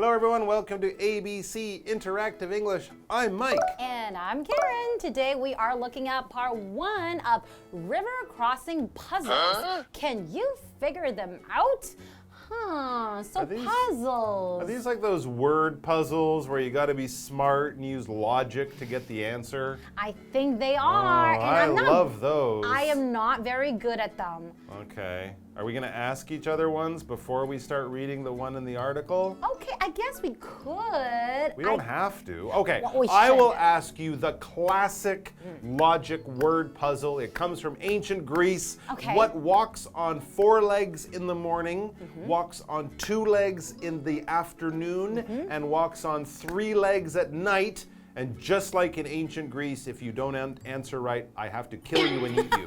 Hello everyone, welcome to ABC Interactive English. I'm Mike. And I'm Karen. Today we are looking at part 1 of river crossing puzzles. Can you figure them out? Puzzles. Are these like those word puzzles where you got to be smart and use logic to get the answer? I think they are. Oh, I love those. I am not very good at them. Okay. Are we going to ask each other ones before we start reading the one in the article? Okay, I guess we could. We don't have to. Okay, well, I will ask you the classic logic word puzzle. It comes from ancient Greece. Okay. What walks on 4 legs in the morning, walks on 2 legs in the afternoon, and walks on 3 legs at night. And just like in ancient Greece, if you don't answer right, I have to kill you and eat you.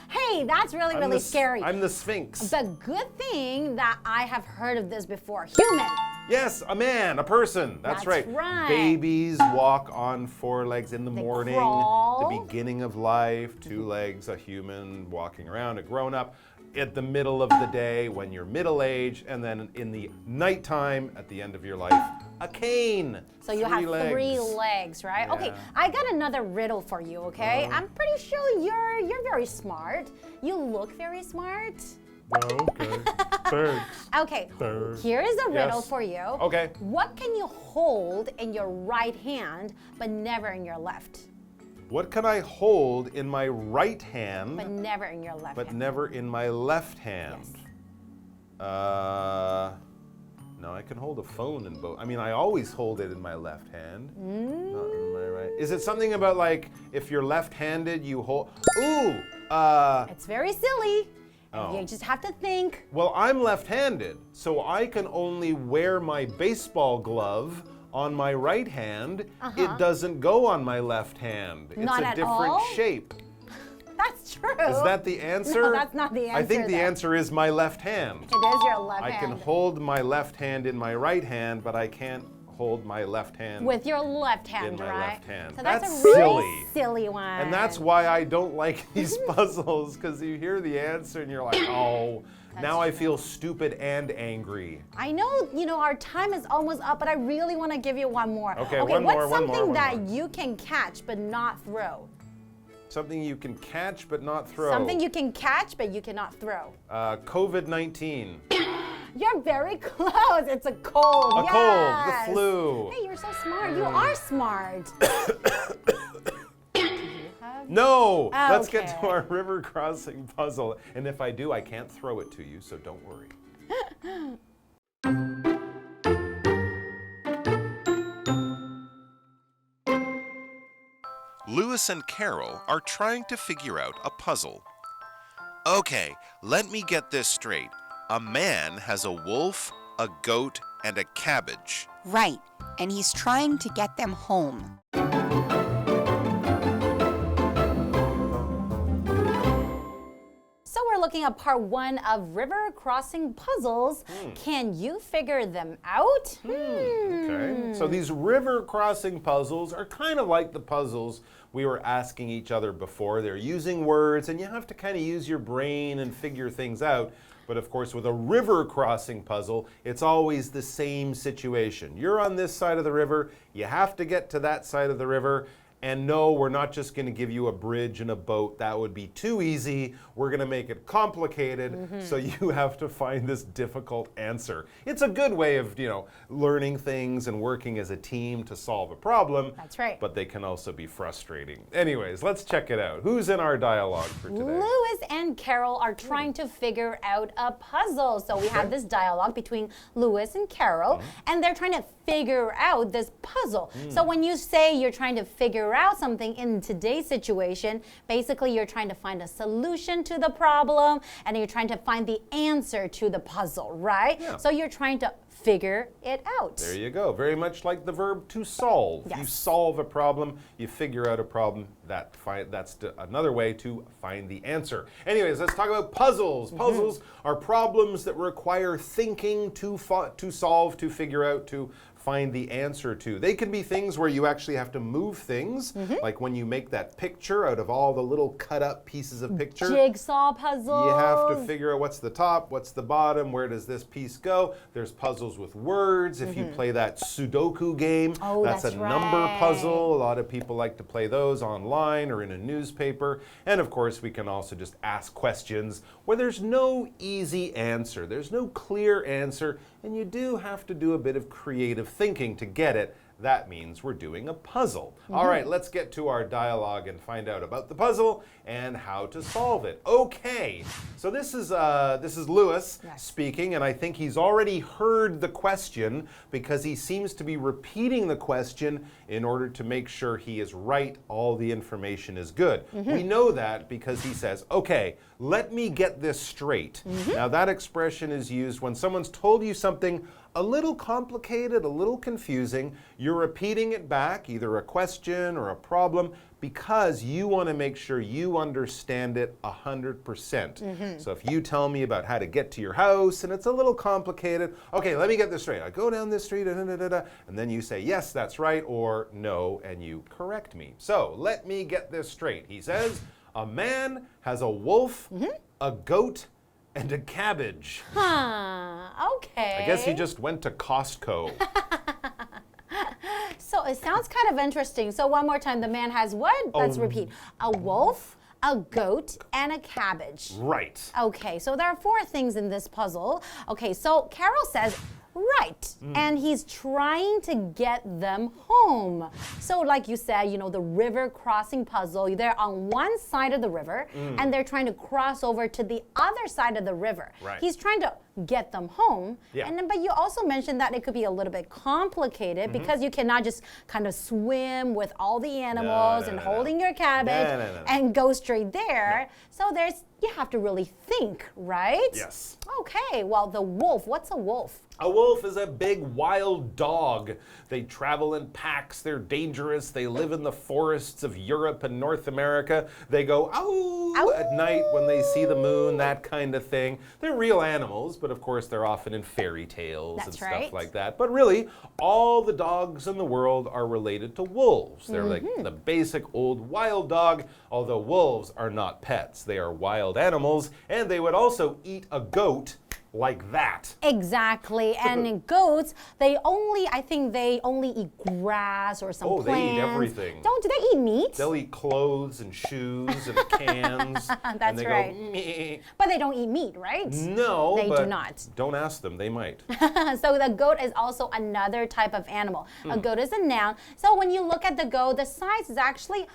Hey, that's really scary. I'm the Sphinx. The good thing that I have heard of this before, human. Yes, a man, a person. That's right. Babies walk on 4 legs in the morning, crawl. the beginning of life, 2 legs, a human walking around, a grown-up. At the middle of the day when you're middle-aged, and then in the nighttime at the end of your life, a cane. So you have 3 legs, right? Yeah. Okay, I got another riddle for you, okay? I'm pretty sure you're very smart. You look very smart. Okay, thanks. Okay, here is a riddle Yes. for you. Okay. What can you hold in your right hand but never in your left? What can I hold in my right hand, But never in your left but hand. never in my left hand? Yes. No, I can hold a phone in both. I mean, I always hold it in my left hand, not in my right. Is it something about like if you're left-handed, you hold? Ooh, It's very silly. Oh. You just have to think. Well, I'm left-handed, so I can only wear my baseball glove on my right hand. It doesn't go on my left hand. It's Not a at different all? shape. That's true. Is that the answer? No, that's not the answer. I think the though. answer is my left hand. It is your left I hand. can hold my left hand in my right hand, but I can't hold my left hand with your left hand, in my right? left hand. So that's That's a really silly. silly one. And that's why I don't like these puzzles, because you hear the answer and you're like, oh, now I feel stupid and angry. I know, our time is almost up, but I really want to give you one more. Okay, what's one more, something one that more. you can catch but not throw? Something you can catch but not throw. Something you can catch but you cannot throw. COVID-19. You're very close. It's a cold. A cold, the flu. Hey, you're so smart. You are smart. No! Let's get to Okay. our river crossing puzzle. And if I do, I can't throw it to you, so don't worry. Lewis and Carol are trying to figure out a puzzle. Okay, let me get this straight. A man has a wolf, a goat, and a cabbage. Right, and he's trying to get them home. So we're looking at part 1 of river crossing puzzles. Can you figure them out? Okay. So these river crossing puzzles are kind of like the puzzles we were asking each other before. They're using words, and you have to kind of use your brain and figure things out. But of course, with a river crossing puzzle, it's always the same situation. You're on this side of the river, you have to get to that side of the river. And no, we're not just going to give you a bridge and a boat. That would be too easy. We're going to make it complicated, so you have to find this difficult answer. It's a good way of, learning things and working as a team to solve a problem. That's right. But they can also be frustrating. Anyways, let's check it out. Who's in our dialogue for today? Lewis and Carol are trying to figure out a puzzle. So we have this dialogue between Lewis and Carol, and they're trying to figure out this puzzle. So when you say you're trying to figure out something in today's situation, basically you're trying to find a solution to the problem, and you're trying to find the answer to the puzzle, right? Yeah. So you're trying to figure it out. There you go. Very much like the verb to solve. Yes. You solve a problem, you figure out a problem. That's another way to find the answer. Anyways, let's talk about puzzles. Puzzles are problems that require thinking to solve, to figure out, to find the answer to. They can be things where you actually have to move things, like when you make that picture out of all the little cut up pieces of picture. Jigsaw puzzles. You have to figure out what's the top, what's the bottom, where does this piece go. There's puzzles with words. If you play that Sudoku game, that's a number puzzle. A lot of people like to play those online or in a newspaper. And of course, we can also just ask questions where there's no easy answer. There's no clear answer, and you do have to do a bit of creative thinking to get it. That means we're doing a puzzle. All right, let's get to our dialogue and find out about the puzzle and how to solve it. Okay, so this is Lewis speaking, and I think he's already heard the question because he seems to be repeating the question in order to make sure he is right, all the information is good. We know that because he says, okay, let me get this straight. Now that expression is used when someone's told you something a little complicated, a little confusing. You're repeating it back, either a question or a problem, because you want to make sure you understand it 100%. So if you tell me about how to get to your house and it's a little complicated, okay, let me get this straight. I go down this street, and then you say, yes, that's right, or no, and you correct me. So let me get this straight. He says, a man has a wolf, a goat, and a cabbage. Okay. I guess he just went to Costco. So it sounds kind of interesting. So one more time, the man has what? Let's repeat. A wolf, a goat, and a cabbage. Right. Okay, so there are 4 things in this puzzle. Okay, so Carol says, right, and he's trying to get them home. So like you said, you know, the river crossing puzzle, they're on one side of the river and they're trying to cross over to the other side of the river. Right. He's trying to get them home. Yeah. And then, but you also mentioned that it could be a little bit complicated because you cannot just kind of swim with all the animals and holding your cabbage and go straight there. So you have to really think, right? Yes. Okay, well, the wolf, what's a wolf? A wolf is a big wild dog. They travel in packs. They're dangerous. They live in the forests of Europe and North America. They go ow at night when they see the moon, that kind of thing. They're real animals, but of course they're often in fairy tales and stuff like that. But really, all the dogs in the world are related to wolves. They're like the basic old wild dog, although wolves are not pets. They are wild animals, and they would also eat a goat like that. Exactly. And in goats, I think they only eat grass or some plants. They eat everything. Do they eat meat? They'll eat clothes and shoes and cans. That's and they right. Go, meh. But they don't eat meat, right? No, they do not. Don't ask them, they might. So the goat is also another type of animal. A goat is a noun. So when you look at the goat, the size is actually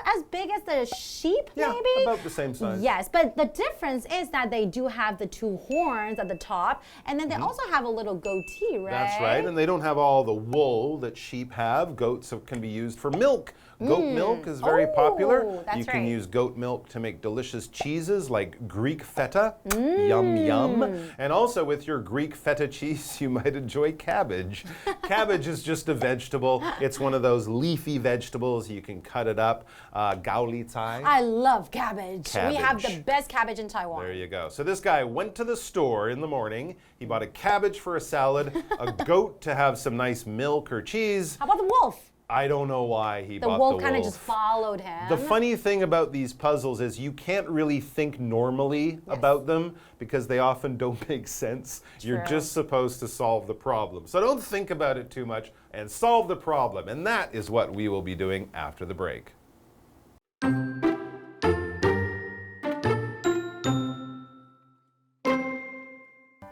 as big as the sheep, maybe? About the same size. Yes, but the difference is that they do have the 2 horns at the top, and then they also have a little goatee, right? That's right, and they don't have all the wool that sheep have. Goats can be used for milk. Goat milk is very popular. That's you can right. use goat milk to make delicious cheeses like Greek feta. Yum, yum. And also with your Greek feta cheese, you might enjoy cabbage. Cabbage is just a vegetable. It's one of those leafy vegetables. You can cut it up. Gaolicai. I love cabbage. We have the best cabbage in Taiwan. There you go. So this guy went to the store in the morning. He bought a cabbage for a salad, a goat to have some nice milk or cheese. How about the wolf? I don't know why he bought the wolf. The wolf kind of just followed him. The funny thing about these puzzles is you can't really think normally about them because they often don't make sense. True. You're just supposed to solve the problem. So don't think about it too much and solve the problem. And that is what we will be doing after the break.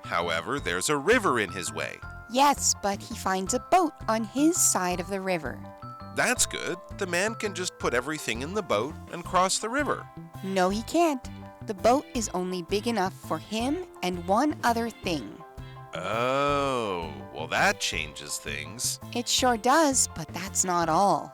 However, there's a river in his way. Yes, but he finds a boat on his side of the river. That's good. The man can just put everything in the boat and cross the river. No, he can't. The boat is only big enough for him and one other thing. Oh, well, that changes things. It sure does, but that's not all.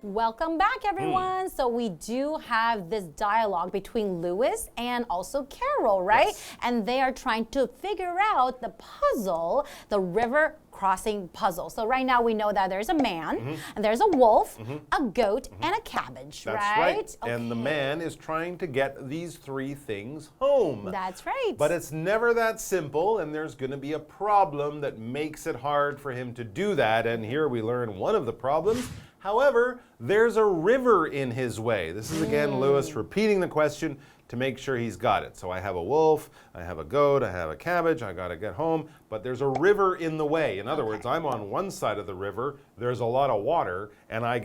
Welcome back, everyone. So we do have this dialogue between Lewis and also Carol, right? Yes. And they are trying to figure out the puzzle, the river crossing puzzle. So right now we know that there's a man, and there's a wolf, a goat, and a cabbage, That's right? Okay. And the man is trying to get these 3 things home. That's right. But it's never that simple, and there's going to be a problem that makes it hard for him to do that. And here we learn one of the problems. However, there's a river in his way. This is again Lewis repeating the question to make sure he's got it. So I have a wolf, I have a goat, I have a cabbage, I got to get home, but there's a river in the way. In other words, I'm on one side of the river, there's a lot of water, and I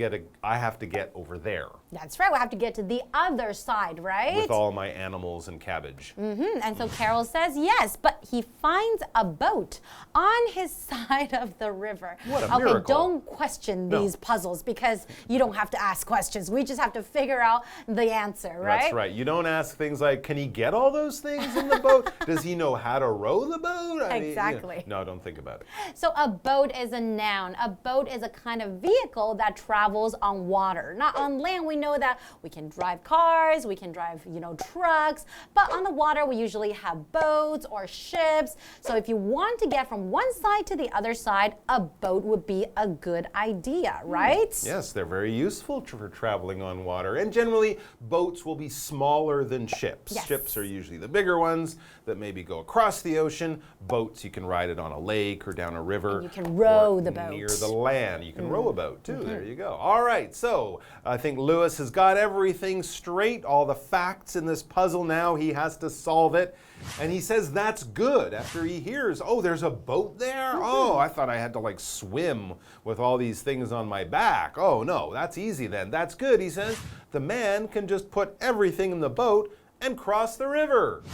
have to get over there. That's right. We have to get to the other side, right? With all my animals and cabbage. And so Carol says yes, but he finds a boat on his side of the river. What a miracle. Okay, don't question these puzzles because you don't have to ask questions. We just have to figure out the answer, right? That's right. You don't ask things like, can he get all those things in the boat? Does he know how to row the boat? Exactly. No, don't think about it. So a boat is a noun. A boat is a kind of vehicle that travels on water. Not on land. We know that we can drive cars, we can drive, trucks, but on the water we usually have boats or ships. So if you want to get from one side to the other side, a boat would be a good idea, right? Yes, they're very useful for traveling on water. And generally, boats will be smaller than ships. Yes. Ships are usually the bigger ones that maybe go across the ocean. Boats, you can ride it on a lake or down a river. And you can row or the boat. near the land. You can row a boat too. There you go. All right, so I think Lewis has got everything straight, all the facts in this puzzle now. He has to solve it. And he says that's good after he hears, oh, there's a boat there? Oh, I thought I had to swim with all these things on my back. Oh, no, that's easy then. That's good, he says. The man can just put everything in the boat and cross the river.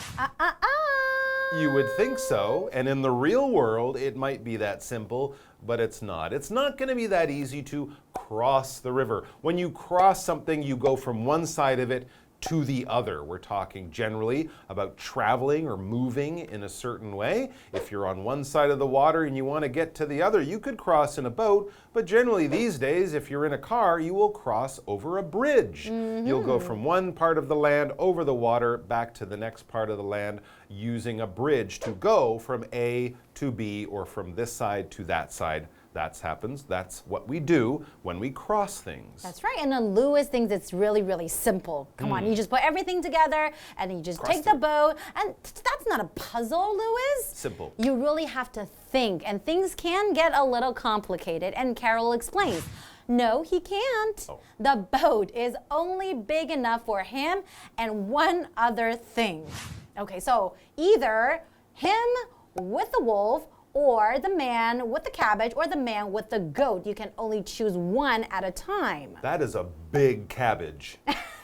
You would think so, and in the real world, it might be that simple, but it's not. It's not going to be that easy to cross the river. When you cross something, you go from one side of it to the other. We're talking generally about traveling or moving in a certain way. If you're on one side of the water and you want to get to the other, you could cross in a boat, but generally these days, if you're in a car, you will cross over a bridge. You'll go from one part of the land over the water back to the next part of the land using a bridge to go from A to B or from this side to that side. That happens. That's what we do when we cross things. That's right. And then Lewis thinks it's really, really simple. Come on, you just put everything together and you just take the boat. And that's not a puzzle, Lewis. Simple. You really have to think. And things can get a little complicated. And Carol explains. No, he can't. Oh. The boat is only big enough for him and one other thing. Okay, so either him with the wolf or the man with the cabbage, or the man with the goat. You can only choose one at a time. That is a big cabbage.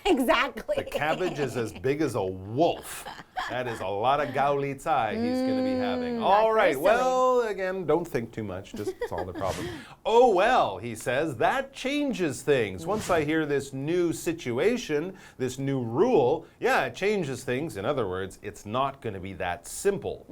Exactly. The cabbage is as big as a wolf. That is a lot of gaulitsai he's going to be having. All right, well, again, don't think too much. Just solve the problem. Oh, well, he says, that changes things. Once I hear this new situation, this new rule, yeah, it changes things. In other words, it's not going to be that simple.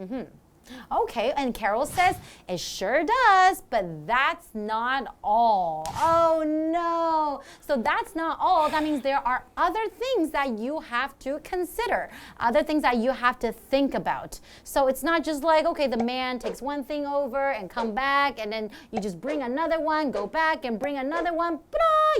Okay, and Carol says, it sure does, but that's not all. Oh no. So that's not all. That means there are other things that you have to consider, other things that you have to think about. So it's not just like, okay, the man takes one thing over and come back, and then you just bring another one, go back and bring another one,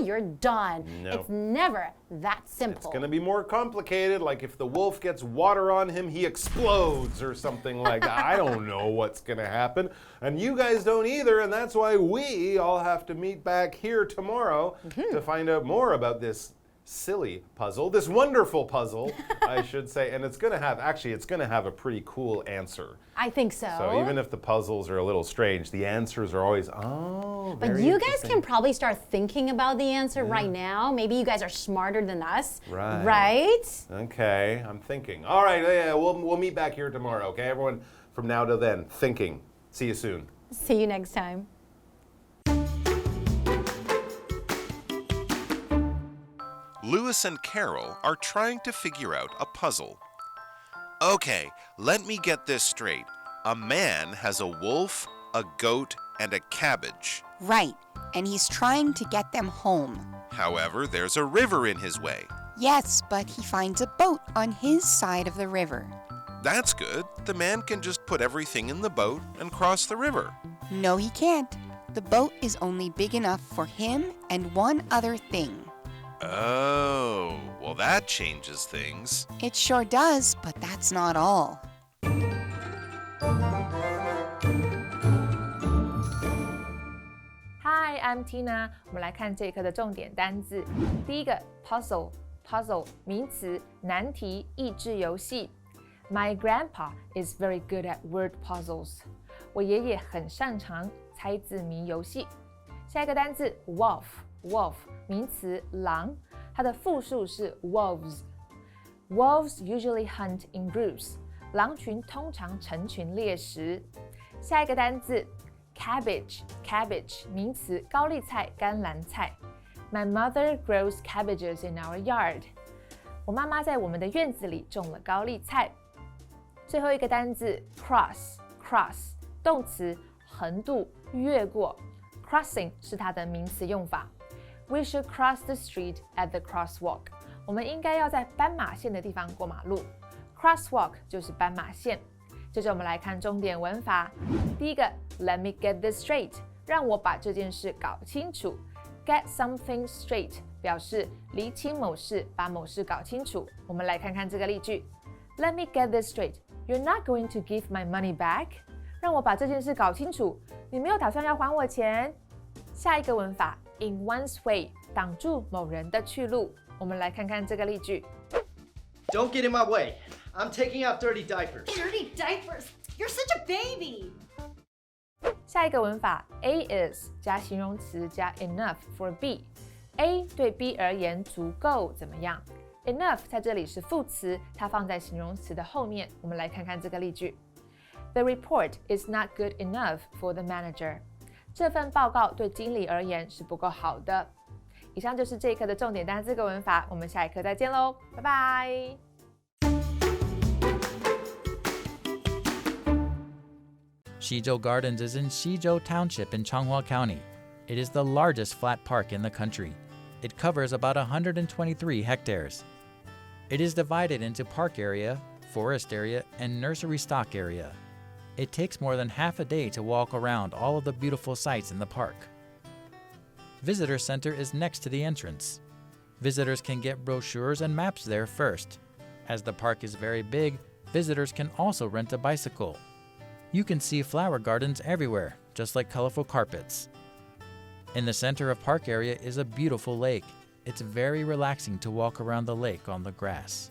you're done. No. It's never that simple. It's going to be more complicated, like if the wolf gets water on him, he explodes or something like that. I don't know what's going to happen, and you guys don't either, and that's why we all have to meet back here tomorrow to find out more about this silly puzzle, this wonderful puzzle, I should say, and it's going to have, actually, it's going to have a pretty cool answer. I think so. So even if the puzzles are a little strange, the answers are always, oh, But very you guys interesting. can probably start thinking about the answer right now. Maybe you guys are smarter than us. Right. Right? Okay, I'm thinking. All right, yeah, we'll meet back here tomorrow, okay? Everyone, from now to then, thinking. See you soon. See you next time. Lewis and Carol are trying to figure out a puzzle. Okay, let me get this straight. A man has a wolf, a goat, and a cabbage. Right, and he's trying to get them home. However, there's a river in his way. Yes, but he finds a boat on his side of the river. That's good. The man can just put everything in the boat and cross the river. No, he can't. The boat is only big enough for him and one other thing. Oh, well, that changes things. It sure does, but that's not all. Hi, I'm Tina. 我们来看这一课的重点单字。第一个 puzzle 名词，难题、益智游戏。My grandpa is very good at word puzzles. 我爷爷很擅长猜字谜游戏。下一个单字 wolf 名词，狼，它的复数是 wolves. Wolves usually hunt in groups. 狼群通常成群猎食。下一个单字Cabbage 名词，高丽菜、甘蓝菜。My mother grows cabbages in our yard. 我妈妈在我们的院子里种了高丽菜。最后一个单字 cross 动词，横渡、越过。Crossing 是它的名词用法。We should cross the street at the crosswalk. 我们应该要在斑马线的地方过马路。Crosswalk 就是斑马线。接着我们来看重点文法。第一个 Let me get this straight. 让我把这件事搞清楚。Get something straight 表示厘清某事，把某事搞清楚。我们来看看这个例句。Let me get this straight. You're not going to give my money back? 让我把这件事搞清楚，你没有打算要还我钱。下一个文法 In one's way 挡住某人的去路。我们来看看这个例句。Don't get in my way. I'm taking out dirty diapers. Dirty diapers? You're such a baby! 下一个文法 A is 加形容词加 enough for B. A 对 B 而言足够怎么样？ Enough 在这里是副词，它放在形容词的后面。我们来看看这个例句。The report is not good enough for the manager. 这份报告对经理而言是不够好的。以上就是这一课的重点单词跟文法，我们下一课再见喽，拜拜。Xizhou Gardens is in Xizhou Township in Changhua County. It is the largest flat park in the country. It covers about 123 hectares. It is divided into park area, forest area, and nursery stock area. It takes more than half a day to walk around all of the beautiful sights in the park. Visitor Center is next to the entrance. Visitors can get brochures and maps there first. As the park is very big, visitors can also rent a bicycle. You can see flower gardens everywhere, just like colorful carpets. In the center of park area is a beautiful lake. It's very relaxing to walk around the lake on the grass.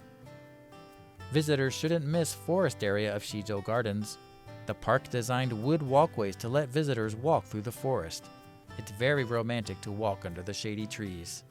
Visitors shouldn't miss forest area of Xizhou Gardens. The park designed wood walkways to let visitors walk through the forest. It's very romantic to walk under the shady trees.